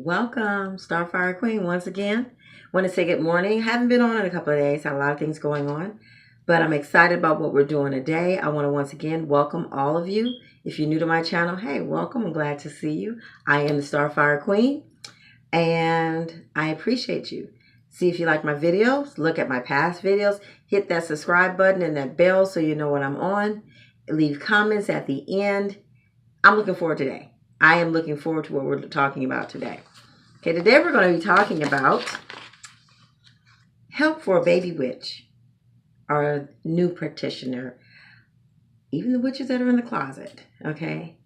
Welcome, Starfire Queen, once again. Want to say good morning. Haven't been on in a couple of days, had a lot of things going on, but I'm excited about what we're doing today. I want to once again welcome all of you. If you're new to my channel, hey, welcome. I'm glad to see you. I am the Starfire Queen, and I appreciate you. See if you like my videos, look at my past videos, hit that subscribe button and that bell so you know when I'm on. Leave comments at the end. I'm looking forward to today. I am looking forward to what we're talking about today. Okay, today we're going to be talking about help for a baby witch or a new practitioner, even the witches that are in the closet. Okay,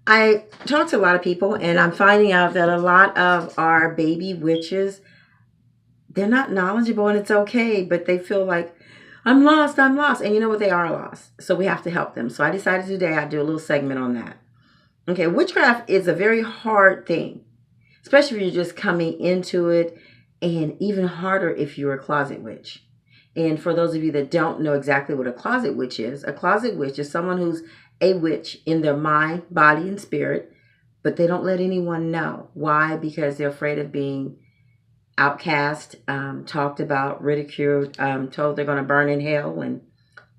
I talk to a lot of people and I'm finding out that a lot of our baby witches, they're not knowledgeable, and it's okay, but they feel like I'm lost, and you know what, they are lost, so we have to help them. So I decided today I'd do a little segment on that. Okay, witchcraft is a very hard thing, especially if you're just coming into it, and even harder if you're a closet witch. And for those of you that don't know exactly what a closet witch is someone who's a witch in their mind, body, and spirit, but they don't let anyone know. Why? Because they're afraid of being outcast, talked about, ridiculed, told they're going to burn in hell, and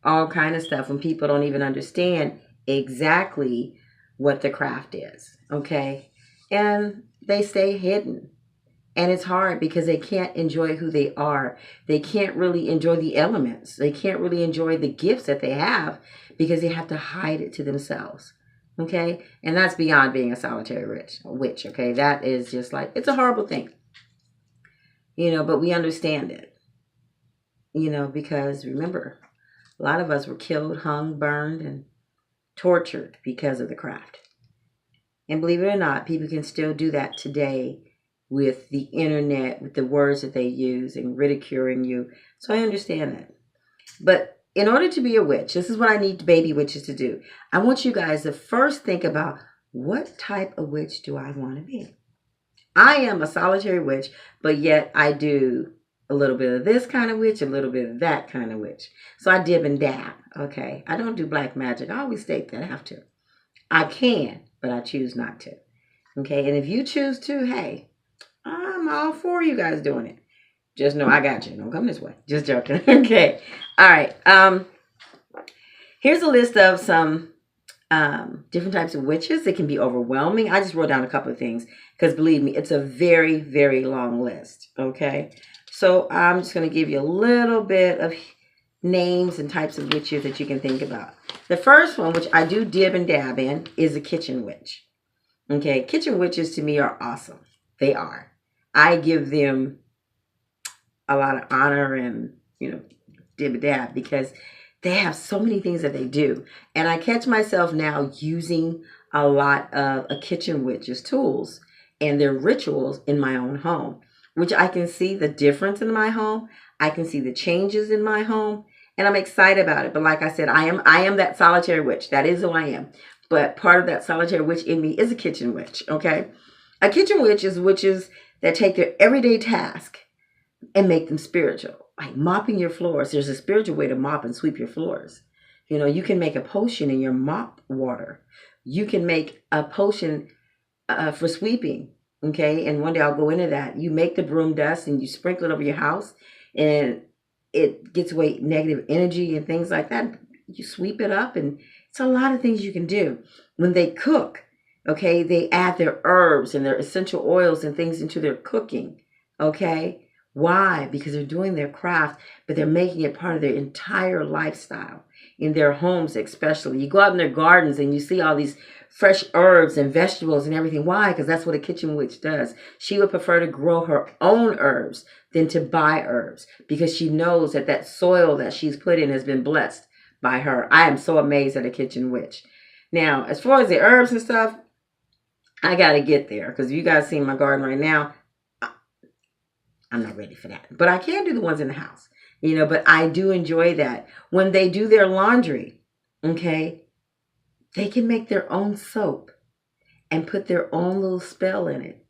all kind of stuff when people don't even understand exactly what the craft is. Okay, and they stay hidden, and it's hard because they can't enjoy who they are. They can't really enjoy the elements. They can't really enjoy the gifts that they have because they have to hide it to themselves. Okay, and that's beyond being a solitary witch. Okay, that is just like, it's a horrible thing, but we understand it, because remember, a lot of us were killed, hung, burned, and tortured because of the craft. And believe it or not, people can still do that today with the internet, with the words that they use and ridiculing you. So I understand that. But in order to be a witch, this is what I need baby witches to do. I want you guys to first think about, what type of witch do I want to be? I am a solitary witch, but yet I do a little bit of this kind of witch, a little bit of that kind of witch. So I dib and dab, okay? I don't do black magic. I always state that I have to. I can, but I choose not to. Okay, and if you choose to, hey, I'm all for you guys doing it. Just know I got you. Don't come this way. Just joking. Okay. All right. Here's a list of some different types of witches. It can be overwhelming. I just wrote down a couple of things because, believe me, it's a very, very long list. Okay. So I'm just going to give you a little bit of names and types of witches that you can think about. The first one, which I do dib and dab in, is a kitchen witch. Okay, kitchen witches to me are awesome. They are. I give them a lot of honor and, dib and dab because they have so many things that they do. And I catch myself now using a lot of a kitchen witch's tools and their rituals in my own home, which I can see the difference in my home. I can see the changes in my home, and I'm excited about it. But like I said, I am that solitary witch. That is who I am. But part of that solitary witch in me is a kitchen witch, okay? A kitchen witch is witches that take their everyday task and make them spiritual. Like mopping your floors. There's a spiritual way to mop and sweep your floors. You can make a potion in your mop water. You can make a potion for sweeping, okay? And one day I'll go into that. You make the broom dust and you sprinkle it over your house, and it gets away negative energy and things like that. You sweep it up, and it's a lot of things you can do. When they cook, okay, they add their herbs and their essential oils and things into their cooking, okay? Why? Because they're doing their craft, but they're making it part of their entire lifestyle, in their homes especially. You go out in their gardens and you see all these fresh herbs and vegetables and everything. Why? Because that's what a kitchen witch does. She would prefer to grow her own herbs than to buy herbs, because she knows that that soil that she's put in has been blessed by her. I am so amazed at a kitchen witch. Now, as far as the herbs and stuff, I got to get there, because if you guys see my garden right now, I'm not ready for that. But I can do the ones in the house, but I do enjoy that. When they do their laundry, okay, they can make their own soap and put their own little spell in it,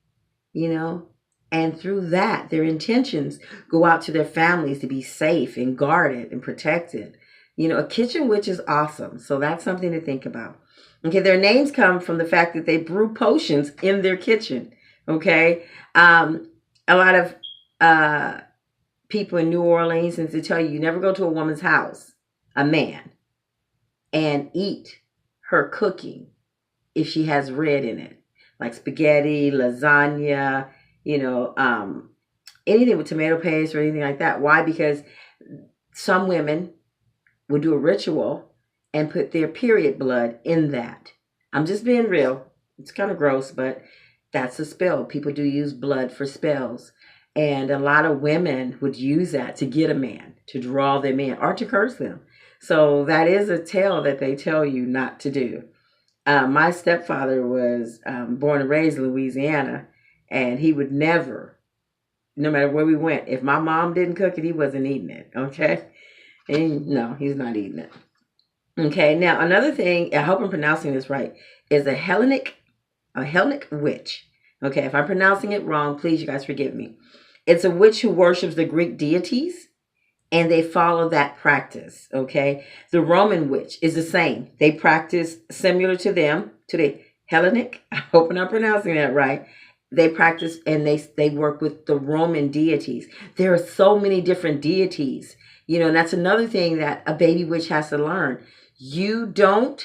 and through that, their intentions go out to their families to be safe and guarded and protected. A kitchen witch is awesome. So that's something to think about. Okay, their names come from the fact that they brew potions in their kitchen. Okay. A lot of people in New Orleans, and to tell you, you never go to a woman's house, a man, and eat her cooking if she has red in it, like spaghetti, lasagna, you know, anything with tomato paste or anything like that. Why? Because some women would do a ritual and put their period blood in that. I'm just being real. It's kind of gross, but that's a spell. People do use blood for spells. And a lot of women would use that to get a man, to draw them in, or to curse them. So that is a tale that they tell you not to do. My stepfather was born and raised in Louisiana, and he would never, no matter where we went, if my mom didn't cook it, he wasn't eating it. Okay. And no, he's not eating it. Okay, now another thing, I hope I'm pronouncing this right, is a Hellenic witch. Okay, if I'm pronouncing it wrong, please, you guys forgive me. It's a witch who worships the Greek deities, and they follow that practice. Okay, the Roman witch is the same. They practice similar to them, to the Hellenic. I hope I'm pronouncing that right. They practice and they work with the Roman deities. There are so many different deities, you know, and that's another thing that a baby witch has to learn. You don't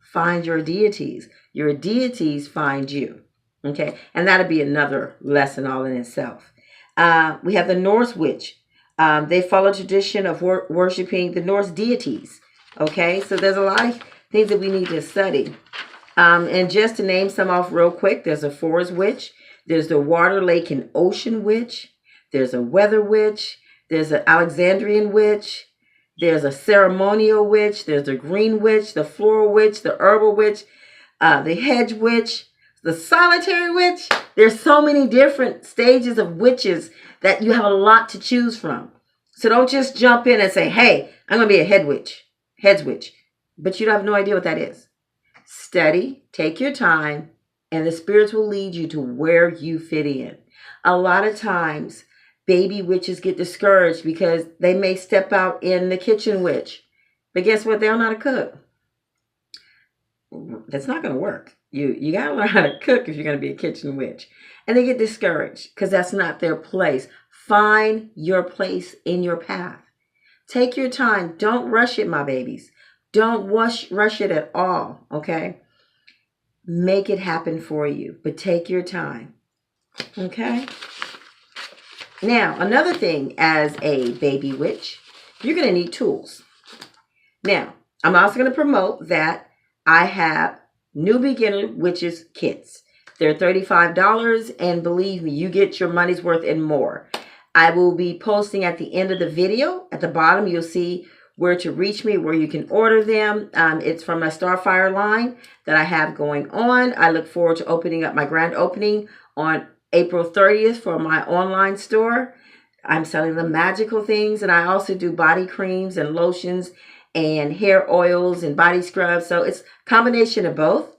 find your deities. Your deities find you. Okay, and that'll be another lesson all in itself. We have the Norse witch. They follow tradition of worshiping the Norse deities. Okay, so there's a lot of things that we need to study. And just to name some off real quick, there's a forest witch. There's the water, lake, and ocean witch. There's a weather witch. There's an Alexandrian witch. There's a ceremonial witch. There's the green witch, the floral witch, the herbal witch, the hedge witch, the solitary witch. There's so many different stages of witches that you have a lot to choose from. So don't just jump in and say, hey, I'm going to be a head witch, but you have no idea what that is. Study, take your time, and the spirits will lead you to where you fit in. A lot of times, baby witches get discouraged because they may step out in the kitchen witch. But guess what? They don't know how to cook. That's not going to work. You got to learn how to cook if you're going to be a kitchen witch. And they get discouraged because that's not their place. Find your place in your path. Take your time. Don't rush it, my babies. Don't rush it at all, okay? Make it happen for you, but take your time, okay? Now, another thing as a baby witch, you're going to need tools. Now, I'm also going to promote that I have New Beginner Witches kits. They're $35, and believe me, you get your money's worth and more. I will be posting at the end of the video. At the bottom, you'll see where to reach me, where you can order them. It's from my Starfire line that I have going on. I look forward to opening up my grand opening on April 30th for my online store. I'm selling the magical things, and I also do body creams and lotions and hair oils and body scrubs. So it's a combination of both,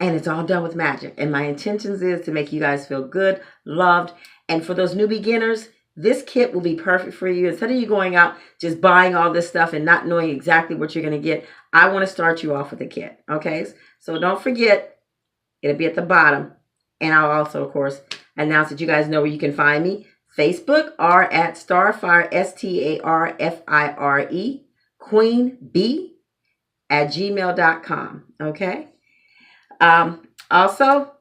and it's all done with magic. And my intentions is to make you guys feel good, loved. And for those new beginners, this kit will be perfect for you. Instead of you going out just buying all this stuff and not knowing exactly what you're going to get, I want to start you off with a kit. Okay, so don't forget, it'll be at the bottom. And I'll also, of course, announce that you guys know where you can find me. Facebook or at Starfire, STARFIRE, Queen B at gmail.com. Okay. Also,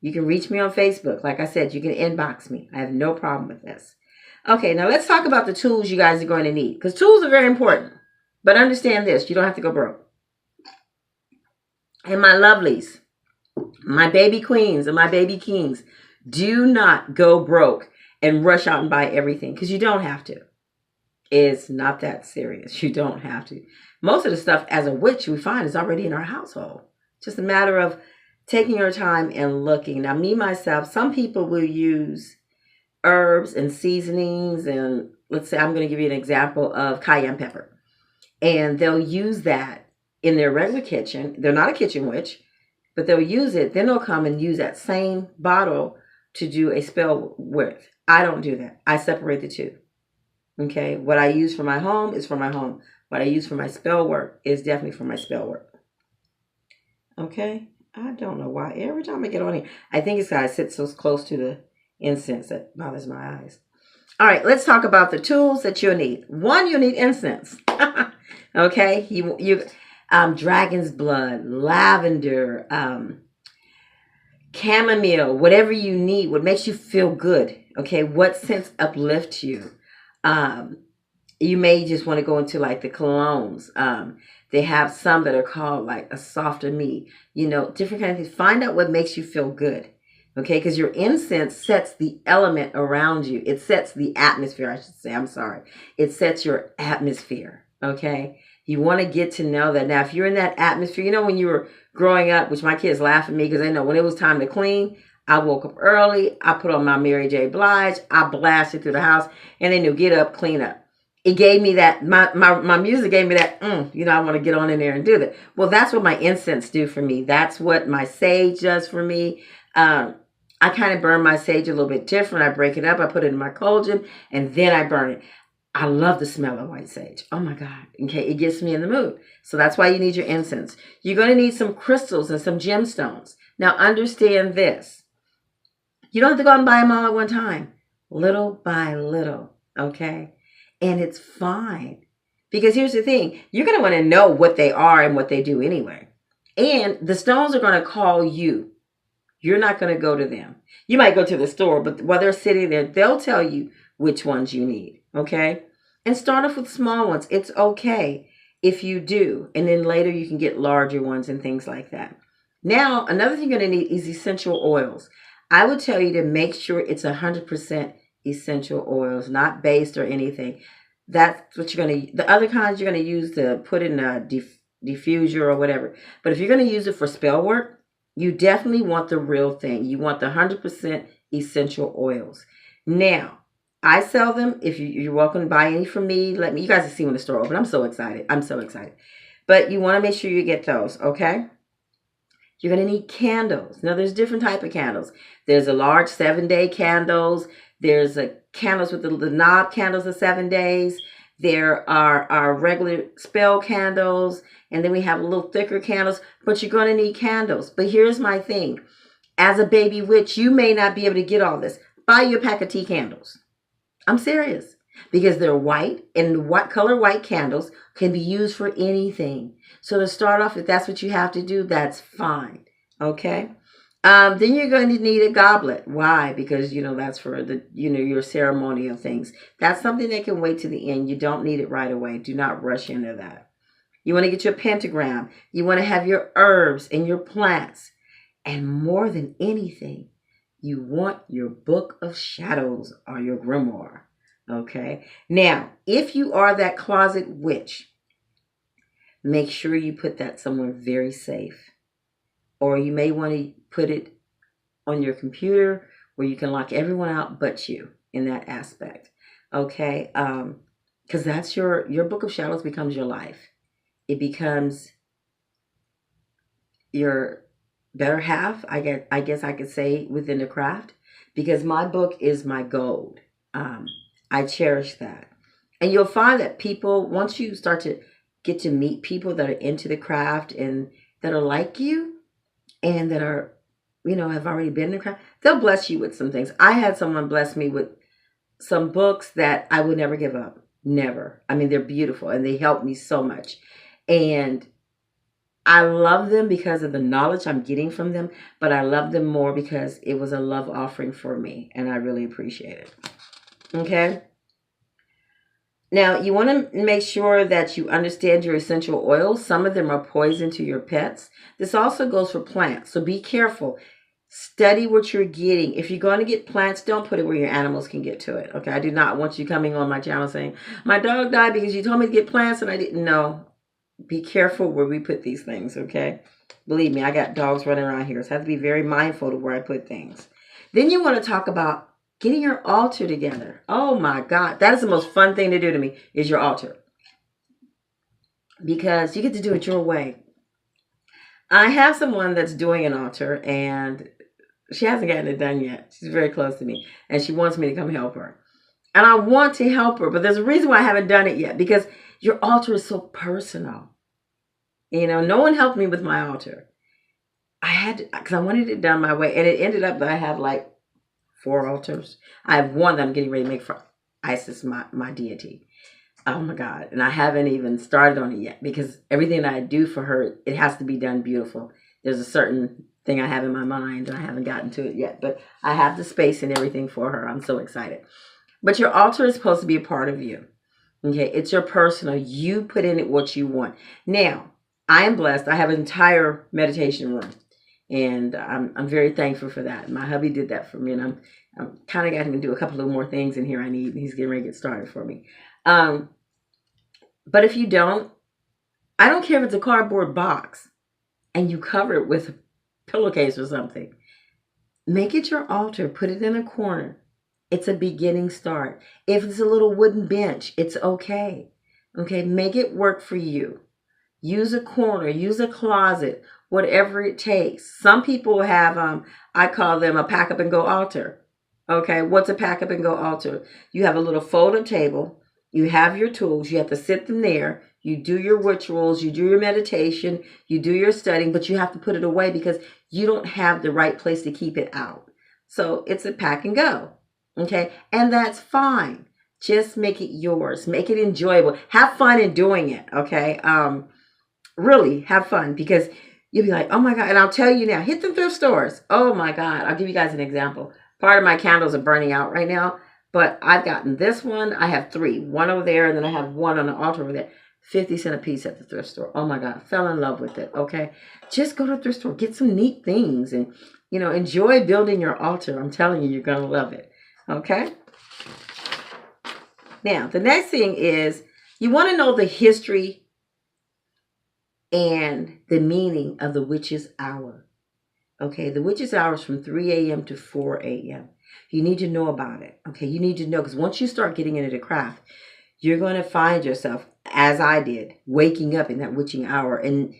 you can reach me on Facebook. Like I said, you can inbox me. I have no problem with this. Okay, now let's talk about the tools you guys are going to need. Because tools are very important. But understand this, you don't have to go broke. And my lovelies, my baby queens and my baby kings, do not go broke and rush out and buy everything. Because you don't have to. It's not that serious. You don't have to. Most of the stuff as a witch we find is already in our household. Just a matter of taking your time and looking. Now, me, myself, some people will use herbs and seasonings. And let's say I'm going to give you an example of cayenne pepper. And they'll use that in their regular kitchen. They're not a kitchen witch, but they'll use it. Then they'll come and use that same bottle to do a spell with. I don't do that. I separate the two. Okay, what I use for my home is for my home. What I use for my spell work is definitely for my spell work. Okay, I don't know why. Every time I get on here, I think it's because I sit so close to the incense that bothers my eyes. All right, let's talk about the tools that you'll need. One, you need incense. Okay, you dragon's blood, lavender, chamomile, whatever you need, what makes you feel good. Okay, what scents uplift you. Um, you may just want to go into like the colognes. They have some that are called like a softer me, different kind of things. Find out what makes you feel good. Okay, because your incense sets the element around you. It sets the atmosphere, I should say. I'm sorry. It sets your atmosphere. Okay, you want to get to know that. Now, if you're in that atmosphere, when you were growing up, which my kids laugh at me because they know when it was time to clean, I woke up early. I put on my Mary J. Blige. I blasted through the house, and they knew get up, clean up. It gave me that, my music gave me that, I want to get on in there and do that. Well, that's what my incense do for me. That's what my sage does for me. I kind of burn my sage a little bit different. I break it up. I put it in my cauldron, and then I burn it. I love the smell of white sage. Oh, my God. Okay, it gets me in the mood. So that's why you need your incense. You're going to need some crystals and some gemstones. Now, understand this. You don't have to go out and buy them all at one time. Little by little, okay? And it's fine. Because here's the thing. You're going to want to know what they are and what they do anyway. And the stones are going to call you. You're not going to go to them. You might go to the store, but while they're sitting there, they'll tell you which ones you need, okay? And start off with small ones. It's okay if you do. And then later you can get larger ones and things like that. Now, another thing you're going to need is essential oils. I would tell you to make sure it's 100% essential oils, not based or anything. That's what you're going to, the other kinds you're going to use to put in a diffuser or whatever. But if you're going to use it for spell work, you definitely want the real thing. You want the 100% essential oils. Now, I sell them. If you're welcome to buy any from me, let me. You guys will see when the store opens. I'm so excited. I'm so excited. But you want to make sure you get those, okay? You're going to need candles. Now, there's different type of candles. There's a large 7-day candles. There's a candles with the knob candles of 7 days. There are our regular spell candles. And then we have a little thicker candles. But you're going to need candles. But here's my thing. As a baby witch, you may not be able to get all this. Buy you a pack of tea candles. I'm serious. Because they're white. And what color white candles can be used for anything. So to start off, if that's what you have to do, that's fine. Okay? Then you're going to need a goblet. Why? Because, that's for the, your ceremonial things. That's something that can wait to the end. You don't need it right away. Do not rush into that. You want to get your pentagram. You want to have your herbs and your plants. And more than anything, you want your book of shadows or your grimoire. Okay? Now, if you are that closet witch, make sure you put that somewhere very safe. Or you may want to put it on your computer where you can lock everyone out but you in that aspect. Okay? Because that's your book of shadows becomes your life. It becomes your better half, I guess I could say, within the craft. Because my book is my gold. I cherish that. And you'll find that people, once you start to get to meet people that are into the craft and that are like you and that are, have already been in the craft, they'll bless you with some things. I had someone bless me with some books that I would never give up. Never. I mean, they're beautiful and they helped me so much. And I love them because of the knowledge I'm getting from them, but I love them more because it was a love offering for me and I really appreciate it. Okay? Now, you want to make sure that you understand your essential oils. Some of them are poison to your pets. This also goes for plants, so be careful. Study what you're getting. If you're going to get plants, don't put it where your animals can get to it. Okay, I do not want you coming on my channel saying, my dog died because you told me to get plants and I didn't know. Be careful where we put these things, okay? Believe me, I got dogs running around here, so I have to be very mindful of where I put things. Then you want to talk about getting your altar together. Oh my God, that is the most fun thing to do to me, is your altar. Because you get to do it your way. I have someone that's doing an altar, and she hasn't gotten it done yet. She's very close to me, and she wants me to come help her. And I want to help her, but there's a reason why I haven't done it yet, because your altar is so personal. No one helped me with my altar. I had to, because I wanted it done my way, and it ended up that I have like 4 altars. I have one that I'm getting ready to make for Isis, my deity. Oh my God. And I haven't even started on it yet because everything that I do for her, it has to be done beautiful. There's a certain thing I have in my mind and I haven't gotten to it yet, but I have the space and everything for her. I'm so excited. But your altar is supposed to be a part of you. Okay. It's your personal. You put in it what you want. Now, I am blessed. I have an entire meditation room. And I'm very thankful for that. My hubby did that for me, and I'm kind of got him to do a couple of more things in here I need. He's getting ready to get started for me. But if you don't, I don't care if it's a cardboard box and you cover it with a pillowcase or something. Make it your altar. Put it in a corner. It's a beginning start. If it's a little wooden bench, it's okay. Okay, make it work for you. Use a corner, use a closet, whatever it takes. Some people have, I call them a pack up and go altar. Okay, what's a pack up and go altar? You have a little fold-up table. You have your tools. You have to sit them there. You do your rituals. You do your meditation. You do your studying, but you have to put it away because you don't have the right place to keep it out. So it's a pack and go. Okay, and that's fine. Just make it yours. Make it enjoyable. Have fun in doing it. Okay. Really have fun because you'll be like, oh my God. And I'll tell you now, hit the thrift stores. Oh my God. I'll give you guys an example. Part of my candles are burning out right now, but I've gotten this one. I have 3, one over there, and then I have one on the altar over there. 50 cents a piece at the thrift store. Oh my God. Fell in love with it. Okay. Just go to the thrift store, get some neat things and, enjoy building your altar. I'm telling you, you're going to love it. Okay. Now, the next thing is you want to know the history and the meaning of the witch's hour. Okay, the witch's hour is from 3 a.m. to 4 a.m. You need to know about it. Okay, you need to know because once you start getting into the craft, you're going to find yourself, as I did, waking up in that witching hour. And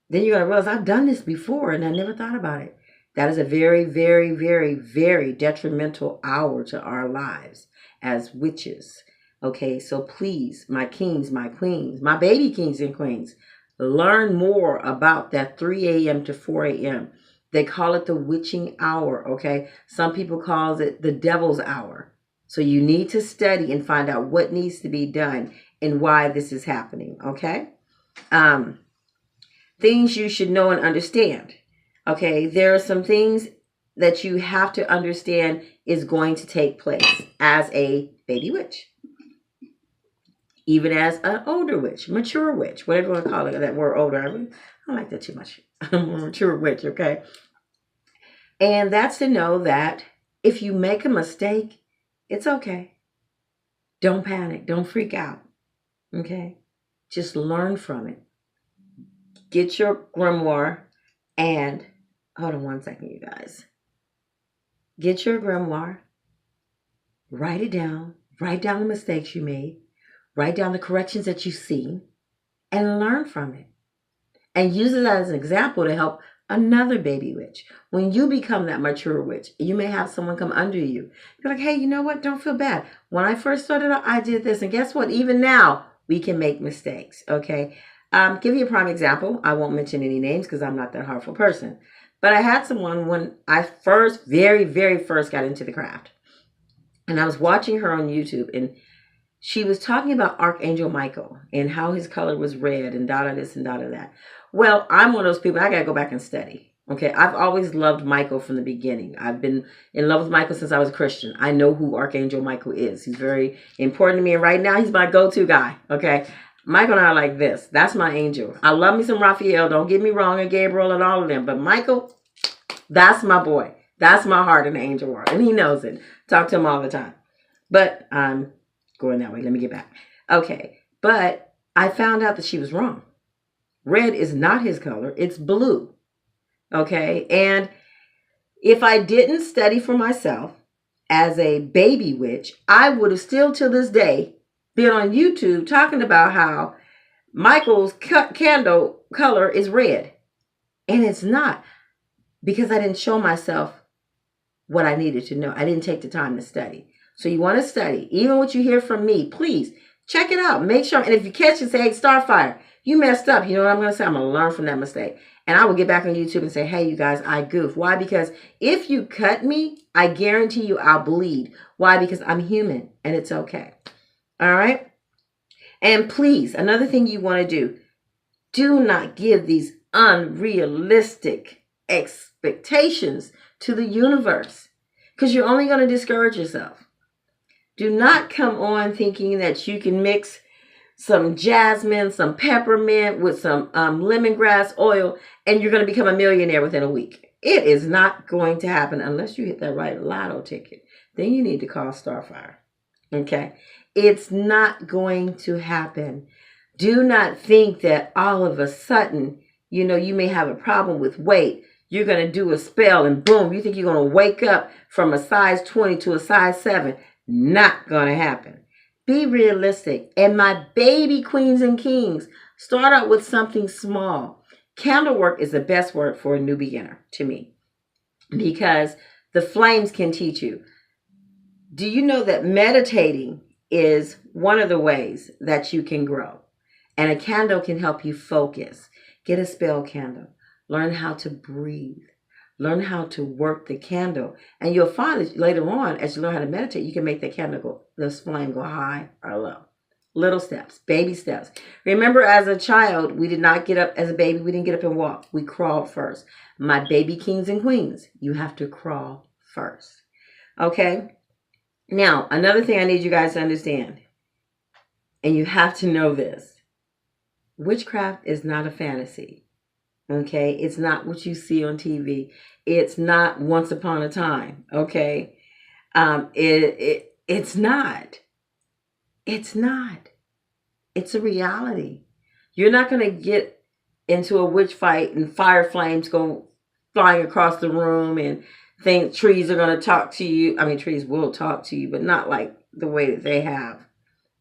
then you're going to realize I've done this before and I never thought about it. That is a very, very, very, very detrimental hour to our lives as witches. Okay, so please, my kings, my queens, my baby kings and queens, learn more about that 3 a.m. to 4 a.m. They call it the witching hour, okay? Some people call it the devil's hour. So you need to study and find out what needs to be done and why this is happening, okay? Things you should know and understand, okay? There are some things that you have to understand is going to take place as a baby witch. Even as an older witch, mature witch, whatever you want to call it, that word older. I don't like that too much. I'm a mature witch, okay? And that's to know that if you make a mistake, it's okay. Don't panic. Don't freak out, okay? Just learn from it. Get your grimoire and, hold on one second, you guys. Get your grimoire, write it down, write down the mistakes you made, write down the corrections that you see, and learn from it. And use it as an example to help another baby witch. When you become that mature witch, you may have someone come under you. You're like, hey, you know what? Don't feel bad. When I first started out, I did this. And guess what? Even now, we can make mistakes, okay? Give you a prime example. I won't mention any names because I'm not that harmful person. But I had someone when I very, very first got into the craft. And I was watching her on YouTube and she was talking about Archangel Michael and how his color was red and this and that. Well, I'm one of those people, I got to go back and study. Okay, I've always loved Michael from the beginning. I've been in love with Michael since I was a Christian. I know who Archangel Michael is. He's very important to me. And right now, he's my go-to guy. Okay, Michael and I are like this. That's my angel. I love me some Raphael. Don't get me wrong, and Gabriel and all of them. But Michael, that's my boy. That's my heart in the angel world. And he knows it. Talk to him all the time. But I'm going that way. Let me get back. Okay, but I found out that she was wrong. Red is not his color. It's blue. Okay. And if I didn't study for myself as a baby witch, I would have still to this day been on YouTube talking about how Michael's candle color is red. And it's not because I didn't show myself what I needed to know. I didn't take the time to study. So you want to study. Even what you hear from me, please check it out. Make sure. And if you catch it, say, hey, Starfire, you messed up. You know what I'm going to say? I'm going to learn from that mistake. And I will get back on YouTube and say, hey, you guys, I goof. Why? Because if you cut me, I guarantee you I'll bleed. Why? Because I'm human and it's okay. All right. And please, another thing you want to do not give these unrealistic expectations to the universe, because you're only going to discourage yourself. Do not come on thinking that you can mix some jasmine, some peppermint with some lemongrass oil, and you're going to become a millionaire within a week. It is not going to happen unless you hit that right lotto ticket. Then you need to call Starfire. Okay? It's not going to happen. Do not think that all of a sudden, you may have a problem with weight. You're going to do a spell and boom, you think you're going to wake up from a size 20 to a size 7. Not going to happen. Be realistic. And my baby queens and kings, start out with something small. Candle work is the best work for a new beginner to me, because the flames can teach you. Do you know that meditating is one of the ways that you can grow? And a candle can help you focus. Get a spell candle. Learn how to breathe. Learn how to work the candle. And you'll find that later on, as you learn how to meditate, you can make the candle this flame go high or low. Little steps, baby steps. Remember, as a child, we did not get up as a baby. We didn't get up and walk. We crawled first. My baby kings and queens, you have to crawl first. Okay? Now, another thing I need you guys to understand, and you have to know this. Witchcraft is not a fantasy, okay? It's not what you see on TV. It's not Once Upon a Time, okay? It's not. It's not. It's a reality. You're not going to get into a witch fight and fire flames go flying across the room and think trees are going to talk to you. I mean, trees will talk to you, but not like the way that they have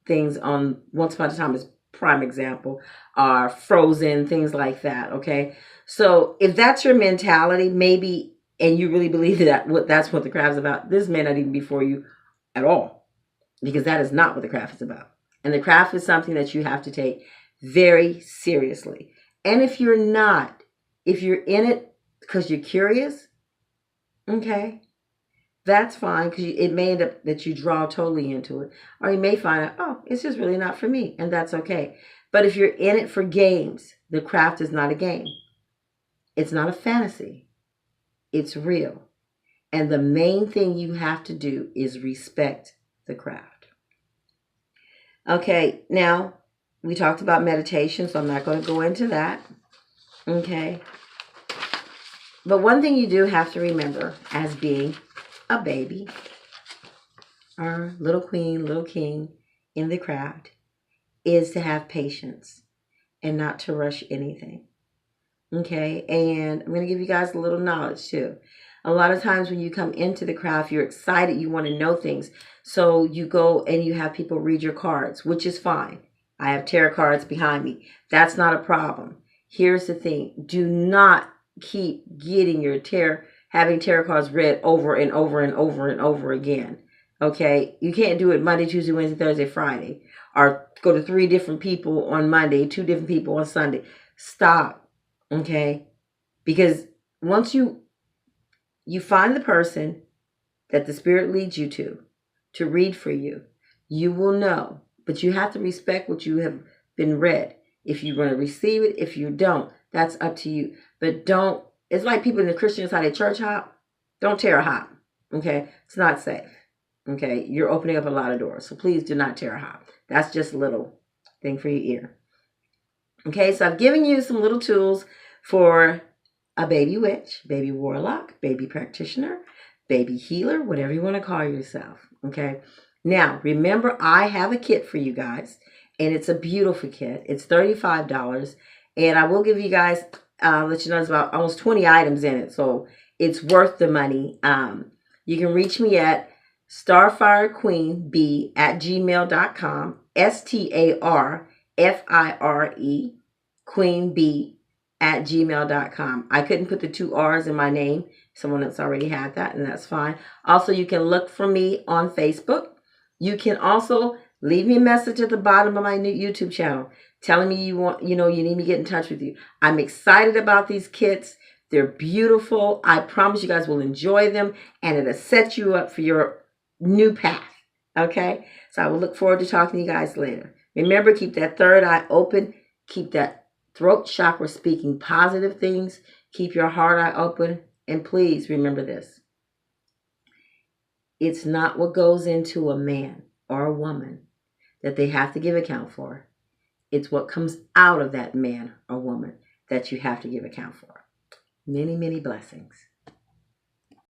things on Once Upon a Time is prime example, are Frozen, things like that, okay? So if that's your mentality, maybe, and you really believe that's what the craft's about, this may not even be for you at all, because that is not what the craft is about. And the craft is something that you have to take very seriously. And if you're in it because you're curious, okay, that's fine, because it may end up that you draw totally into it. Or you may find out, oh, it's just really not for me, and that's okay. But if you're in it for games, the craft is not a game. It's not a fantasy. It's real. And the main thing you have to do is respect the craft. Okay, now we talked about meditation, so I'm not going to go into that. Okay. But one thing you do have to remember as being a baby, or little queen, little king in the craft, is to have patience and not to rush anything. Okay, and I'm going to give you guys a little knowledge too. A lot of times when you come into the craft, you're excited, you want to know things. So you go and you have people read your cards, which is fine. I have tarot cards behind me. That's not a problem. Here's the thing. Do not keep getting having tarot cards read over and over and over and over again. Okay? You can't do it Monday, Tuesday, Wednesday, Thursday, Friday. Or go to 3 different people on Monday, 2 different people on Sunday. Stop. Okay? Because once you find the person that the Spirit leads you to read for you, you will know. But you have to respect what you have been read. If you're going to receive it, if you don't, that's up to you. But don't, it's like people in the Christian side of church hop. Don't tear a hop. Okay? It's not safe. Okay? You're opening up a lot of doors. So please do not tear a hop. That's just a little thing for your ear. Okay? So I've given you some little tools for a baby witch, baby warlock, baby practitioner, baby healer, whatever you want to call yourself. Okay? Now, remember, I have a kit for you guys, and it's a beautiful kit. It's $35, and I will give you guys, let you know, it's about almost 20 items in it, so it's worth the money. You can reach me at starfirequeenb@gmail.com, STARFIRE, queenb@gmail.com. I couldn't put the 2 R's in my name. Someone else already had that, and that's fine. Also, you can look for me on Facebook. You can also leave me a message at the bottom of my new YouTube channel. telling me you need me to get in touch with you. I'm excited about these kits. They're beautiful. I promise you guys will enjoy them, and it'll set you up for your new path. Okay? So I will look forward to talking to you guys later. Remember, keep that third eye open. Keep that throat chakra speaking positive things. Keep your heart eye open. And please remember this. It's not what goes into a man or a woman that they have to give account for. It's what comes out of that man or woman that you have to give account for. Many, many blessings.